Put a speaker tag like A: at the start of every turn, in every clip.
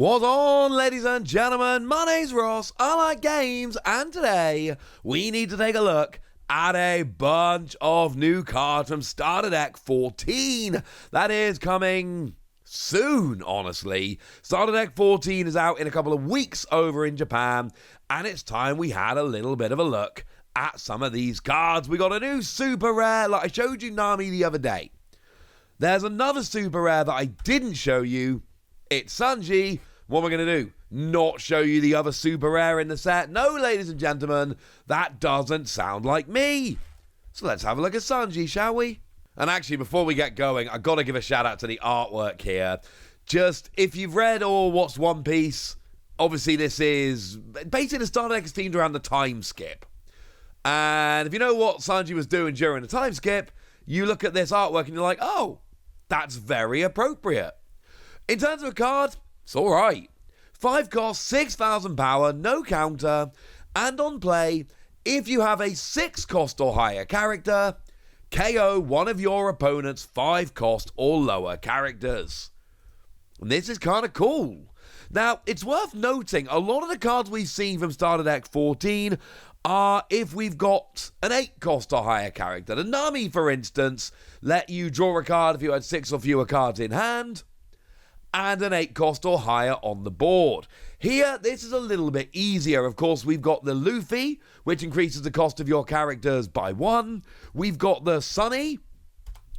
A: What's on, ladies and gentlemen? My name's Ross, I like games, and today we need to take a look at a bunch of new cards from Starter Deck 14. That is coming soon, honestly. Starter Deck 14 is out in a couple of weeks over in Japan, and it's time we had a little bit of a look at some of these cards. We got a new super rare, like I showed you Nami the other day. There's another super rare that I didn't show you. It's Sanji. What we're going to do? Not show you the other super rare in the set? No, ladies and gentlemen, that doesn't sound like me. So let's have a look at Sanji, shall we? And actually, before we get going, I've got to give a shout out to the artwork here. Just, if you've read or watched One Piece, obviously this is basically the Starter Deck is themed around the time skip. And if you know what Sanji was doing during the time skip, you look at this artwork and you're like, oh, that's very appropriate. In terms of a card, it's alright. 5 cost, 6,000 power, no counter, and on play, if you have a 6 cost or higher character, KO one of your opponent's 5 cost or lower characters. And this is kind of cool. Now, it's worth noting, a lot of the cards we've seen from Starter Deck 14 are if we've got an 8 cost or higher character. The Nami, for instance, let you draw a card if you had 6 or fewer cards in hand, and an 8 cost or higher on the board. Here, this is a little bit easier. Of course, we've got the Luffy, which increases the cost of your characters by 1. We've got the Sunny,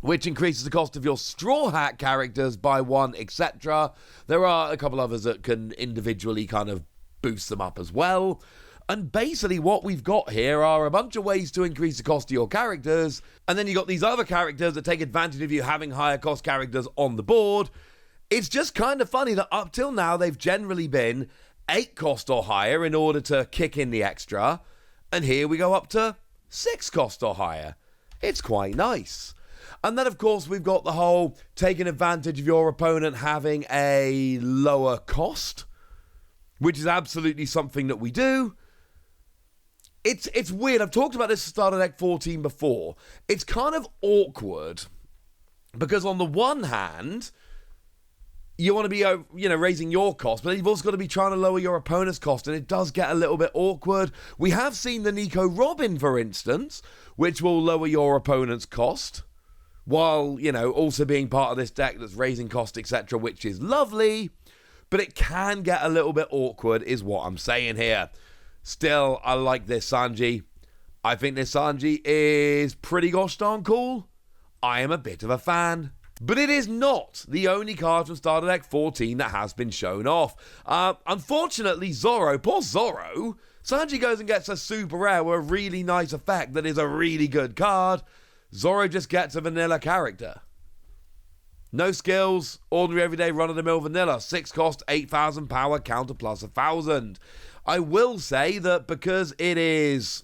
A: which increases the cost of your Straw Hat characters by 1, etc. There are a couple others that can individually kind of boost them up as well. And basically what we've got here are a bunch of ways to increase the cost of your characters, and then you've got these other characters that take advantage of you having higher cost characters on the board. It's just kind of funny that up till now they've generally been 8 cost or higher in order to kick in the extra, and here we go up to 6 cost or higher. It's quite nice. And then of course we've got the whole taking advantage of your opponent having a lower cost, which is absolutely something that we do. It's weird. I've talked about this at Starter Deck 14 before. It's kind of awkward because on the one hand, you want to be, raising your cost, but you've also got to be trying to lower your opponent's cost, and it does get a little bit awkward. We have seen the Nico Robin, for instance, which will lower your opponent's cost, while, also being part of this deck that's raising cost, etc., which is lovely, but it can get a little bit awkward, is what I'm saying here. Still, I like this Sanji. I think this Sanji is pretty gosh darn cool. I am a bit of a fan. But it is not the only card from Starter Deck 14 that has been shown off. Unfortunately, Zoro, poor Zoro, Sanji goes and gets a super rare with a really nice effect that is a really good card. Zoro just gets a vanilla character. No skills, ordinary everyday run-of-the-mill vanilla. 6 cost, 8,000 power, counter plus 1,000. I will say that because it is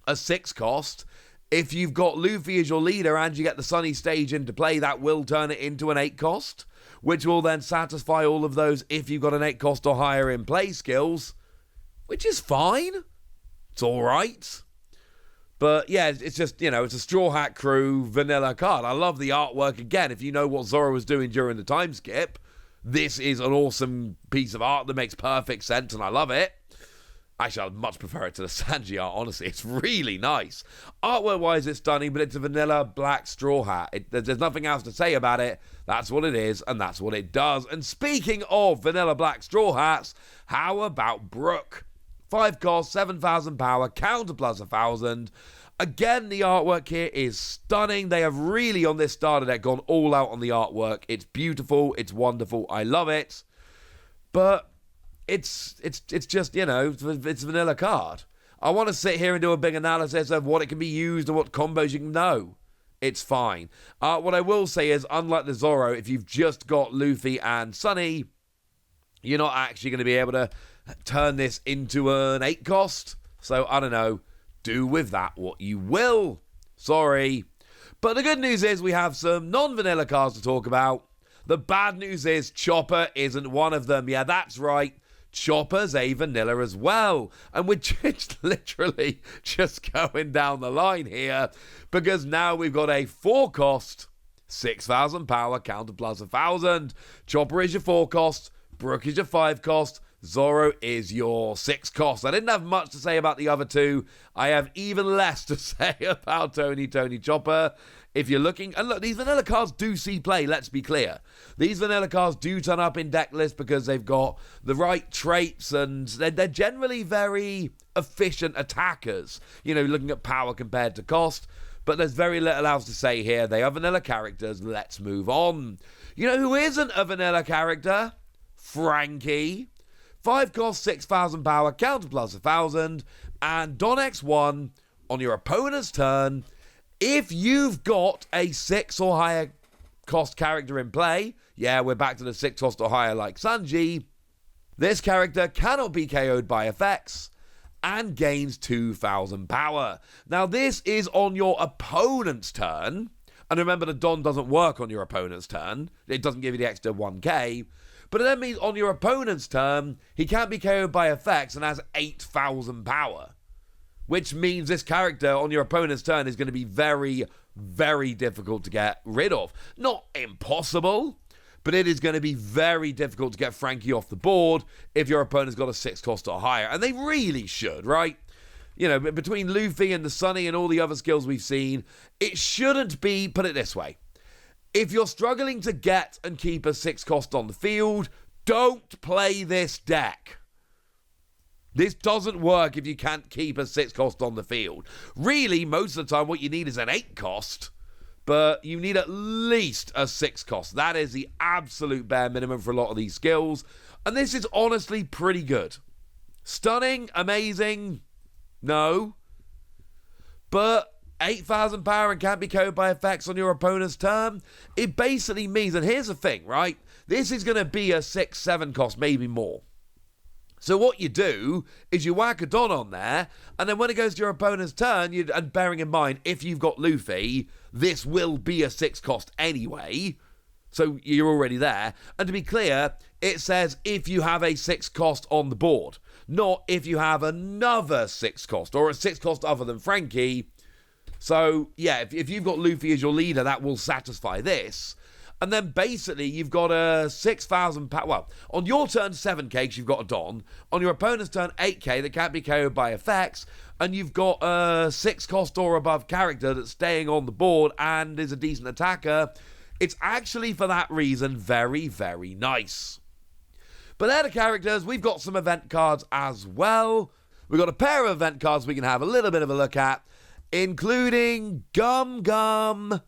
A: a 6 cost, if you've got Luffy as your leader and you get the Sunny stage into play, that will turn it into an 8 cost, which will then satisfy all of those if you've got an 8 cost or higher in play skills, which is fine. It's all right. But yeah, it's just, it's a Straw Hat Crew vanilla card. I love the artwork. Again, if you know what Zoro was doing during the time skip, this is an awesome piece of art that makes perfect sense, and I love it. Actually, I'd much prefer it to the Sanji art, honestly. It's really nice. Artwork-wise, it's stunning, but it's a vanilla black straw hat. There's nothing else to say about it. That's what it is, and that's what it does. And speaking of vanilla black straw hats, how about Brook? 5 cost, 7,000 power, counter plus 1,000. Again, the artwork here is stunning. They have really, on this starter deck, gone all out on the artwork. It's beautiful. It's wonderful. I love it. But it's just, it's a vanilla card. I want to sit here and do a big analysis of what it can be used and what combos you can know. It's fine. What I will say is, unlike the Zoro, if you've just got Luffy and Sunny, you're not actually going to be able to turn this into an 8 cost. So, I don't know. Do with that what you will. Sorry. But the good news is we have some non-vanilla cards to talk about. The bad news is Chopper isn't one of them. Yeah, that's right. Chopper's a vanilla as well. And we're just literally just going down the line here, because now we've got a 4 cost, 6,000 power, counter plus 1,000. Chopper is your 4 cost, Brook is your 5 cost. Zoro is your 6 cost. I didn't have much to say about the other two. I have even less to say about Tony Chopper. If you're looking, and look, these vanilla cards do see play, let's be clear. These vanilla cards do turn up in deck lists because they've got the right traits and they're generally very efficient attackers. You know, looking at power compared to cost. But there's very little else to say here. They are vanilla characters. Let's move on. You know who isn't a vanilla character? Franky. 5 cost, 6,000 power, counter plus 1,000, and Don X1 on your opponent's turn. If you've got a 6 or higher cost character in play, yeah, we're back to the 6 cost or higher like Sanji, this character cannot be KO'd by effects and gains 2,000 power. Now, this is on your opponent's turn, and remember the Don doesn't work on your opponent's turn. It doesn't give you the extra 1k. But it then means on your opponent's turn, he can't be KO'd by effects and has 8,000 power. Which means this character on your opponent's turn is going to be very, very difficult to get rid of. Not impossible, but it is going to be very difficult to get Franky off the board if your opponent's got a 6 cost or higher. And they really should, right? You know, between Luffy and the Sunny and all the other skills we've seen, it shouldn't be, put it this way. If you're struggling to get and keep a 6 cost on the field, don't play this deck. This doesn't work if you can't keep a 6 cost on the field. Really, most of the time what you need is an 8 cost, but you need at least a 6 cost. That is the absolute bare minimum for a lot of these skills, and this is honestly pretty good. Stunning, amazing, no, but 8,000 power and can't be KO'd by effects on your opponent's turn. It basically means, and here's the thing, right? This is going to be a 6-7 cost, maybe more. So what you do is you whack a Don on there, and then when it goes to your opponent's turn, and bearing in mind, if you've got Luffy, this will be a 6 cost anyway. So you're already there. And to be clear, it says if you have a 6 cost on the board, not if you have another 6 cost or a 6 cost other than Franky. So, yeah, if you've got Luffy as your leader, that will satisfy this. And then basically you've got a 6,000 power. Well, on your turn 7k because you've got a Don. On your opponent's turn 8k that can't be KO'd by effects. And you've got a 6 cost or above character that's staying on the board and is a decent attacker. It's actually for that reason very, very nice. But they're the characters. We've got some event cards as well. We've got a pair of event cards we can have a little bit of a look at, including Gum Gum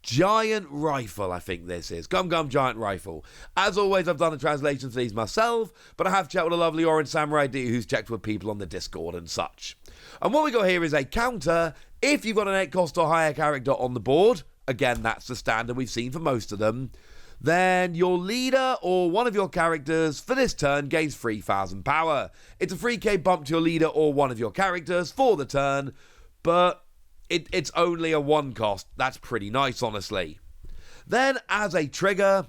A: Giant Rifle, I think this is. Gum Gum Giant Rifle. As always, I've done the translations for these myself, but I have checked with a lovely Orange Samurai D who's checked with people on the Discord and such. And what we got here is a counter. If you've got an 8 cost or higher character on the board, again, that's the standard we've seen for most of them, then your leader or one of your characters for this turn gains 3,000 power. It's a 3k bump to your leader or one of your characters for the turn, but it's only a 1 cost. That's pretty nice, honestly. Then, as a trigger,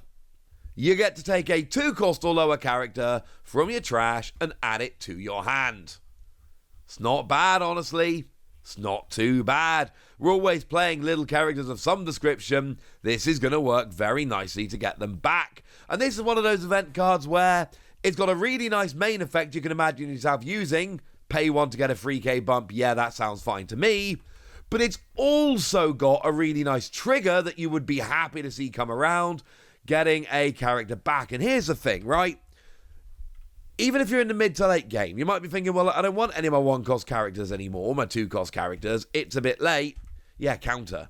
A: you get to take a 2 cost or lower character from your trash and add it to your hand. It's not bad, honestly. It's not too bad. We're always playing little characters of some description. This is going to work very nicely to get them back. And this is one of those event cards where it's got a really nice main effect you can imagine yourself using. Pay 1 to get a 3k bump. Yeah, that sounds fine to me. But it's also got a really nice trigger that you would be happy to see come around, getting a character back. And here's the thing, right? Even if you're in the mid to late game, you might be thinking, well, I don't want any of my 1 cost characters anymore, my 2 cost characters. It's a bit late. Yeah, counter.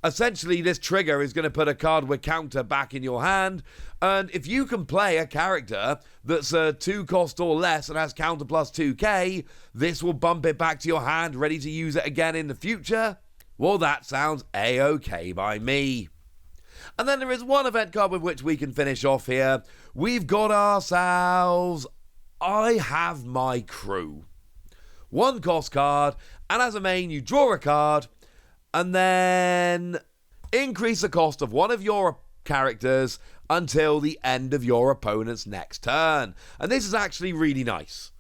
A: Essentially, this trigger is going to put a card with counter back in your hand. And if you can play a character that's a 2 cost or less and has counter plus 2k, this will bump it back to your hand, ready to use it again in the future. Well, that sounds a-okay by me. And then there is one event card with which we can finish off here. We've got ourselves I Have My Crew. 1 cost card, and as a main, you draw a card, and then increase the cost of one of your characters until the end of your opponent's next turn. And this is actually really nice,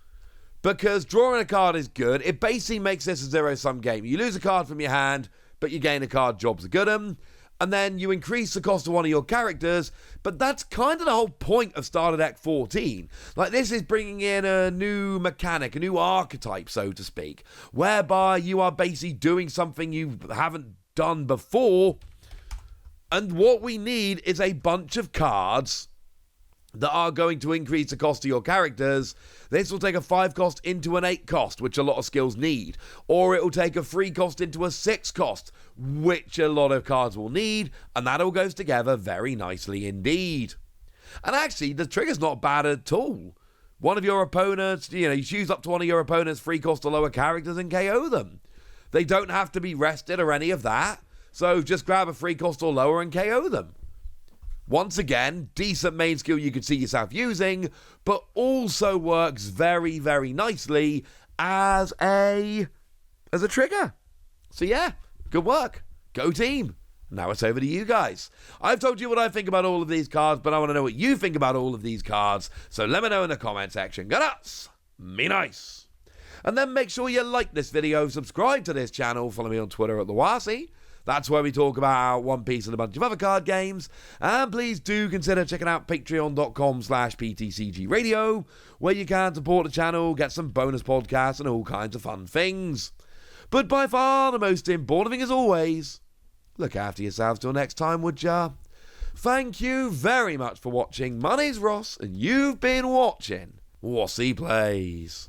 A: because drawing a card is good. It basically makes this a zero-sum game. You lose a card from your hand, but you gain a card, job's a good 'un. and then you increase the cost of one of your characters, but that's kind of the whole point of Starter Deck 14. Like, this is bringing in a new mechanic, a new archetype, so to speak, whereby you are basically doing something you haven't done before, and what we need is a bunch of cards that are going to increase the cost of your characters. This will take a 5 cost into an 8 cost, which a lot of skills need. Or it will take a 3 cost into a 6 cost, which a lot of cards will need. And that all goes together very nicely indeed. And actually, the trigger's not bad at all. One of your opponents, you choose up to one of your opponent's 3 cost or lower characters and KO them. They don't have to be rested or any of that. So just grab a 3 cost or lower and KO them. Once again, decent main skill you could see yourself using, but also works very, very nicely as a trigger. So yeah, good work. Go team. Now it's over to you guys. I've told you what I think about all of these cards, but I want to know what you think about all of these cards. So let me know in the comment section. Go nuts. Me nice. And then make sure you like this video, subscribe to this channel, follow me on Twitter at @TheWasi. That's where we talk about One Piece and a bunch of other card games. And please do consider checking out patreon.com/PTCG Radio, where you can support the channel, get some bonus podcasts and all kinds of fun things. But by far the most important thing, as always, look after yourselves till next time, would ya? Thank you very much for watching. My name's Ross, and you've been watching Wasi Plays.